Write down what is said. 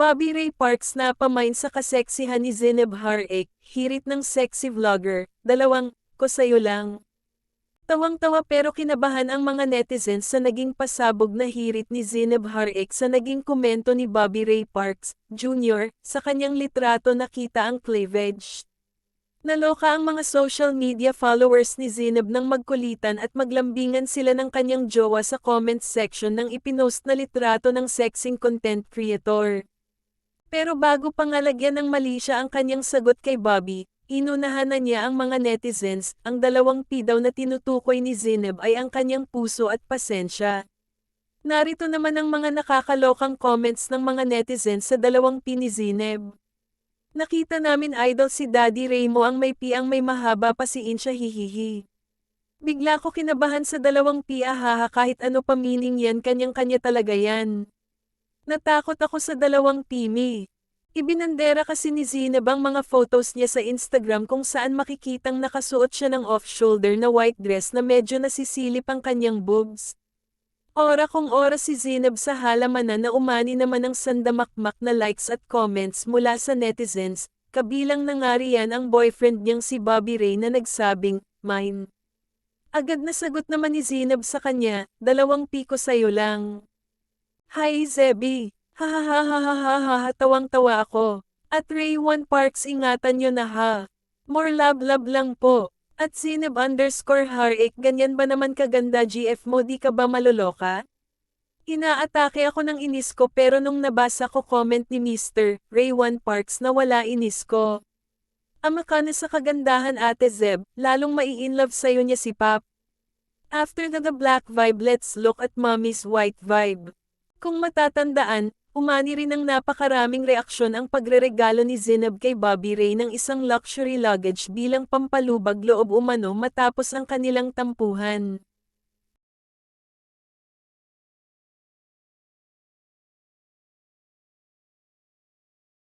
Bobby Ray Parks napamain sa kaseksihan ni Zineb Harik, hirit ng sexy vlogger, ko sayo lang. Tawang-tawa pero kinabahan ang mga netizens sa naging pasabog na hirit ni Zineb Harik sa naging komento ni Bobby Ray Parks, Jr., sa kanyang litrato nakita ang cleavage. Naloka ang mga social media followers ni Zineb nang magkulitan at maglambingan sila ng kanyang jowa sa comment section ng ipinost na litrato ng sexing content creator. Pero bago pangalagyan ng mali siya ang kanyang sagot kay Bobby, inunahan na niya ang mga netizens. Ang 2P daw na tinutukoy ni Zineb ay ang kanyang puso at pasensya. Narito naman ang mga nakakalokang comments ng mga netizens sa 2P ni Zineb. Nakita namin idol si Daddy Ray mo ang may piang may mahaba pa si Insha hihihi. Bigla ko kinabahan sa 2P ahaha kahit ano pa meaning yan kanyang-kanya talaga yan. Natakot ako sa 2P me. Ibinandera kasi ni Zineb ang mga photos niya sa Instagram kung saan makikitang nakasuot siya ng off-shoulder na white dress na medyo nasisilip ang kanyang boobs. Ora kung ora si Zineb sa halamanan na umani naman ng sandamakmak na likes at comments mula sa netizens, kabilang na nga riyan ang boyfriend niyang si Bobby Ray na nagsabing, mine. Agad na sagot naman ni Zineb sa kanya, 2P ko sayo lang. Hi Zebby, hahahahahaha tawang-tawa ako. At Ray1 Parks ingatan nyo na ha. More love lang po. At Zineb_Harik ganyan ba naman kaganda GF mo di ka ba maloloka? Inaatake ako ng inis ko pero nung nabasa ko comment ni Mr. Ray1 Parks na wala inis ko. Ama ka na sa kagandahan Ate Zeb, lalong mai-inlove sa'yo niya si Pap. After the black vibe let's look at mommy's white vibe. Kung matatandaan, umani rin ng napakaraming reaksyon ang pagreregalo ni Zineb kay Bobby Ray ng isang luxury luggage bilang pampalubag loob umano matapos ang kanilang tampuhan.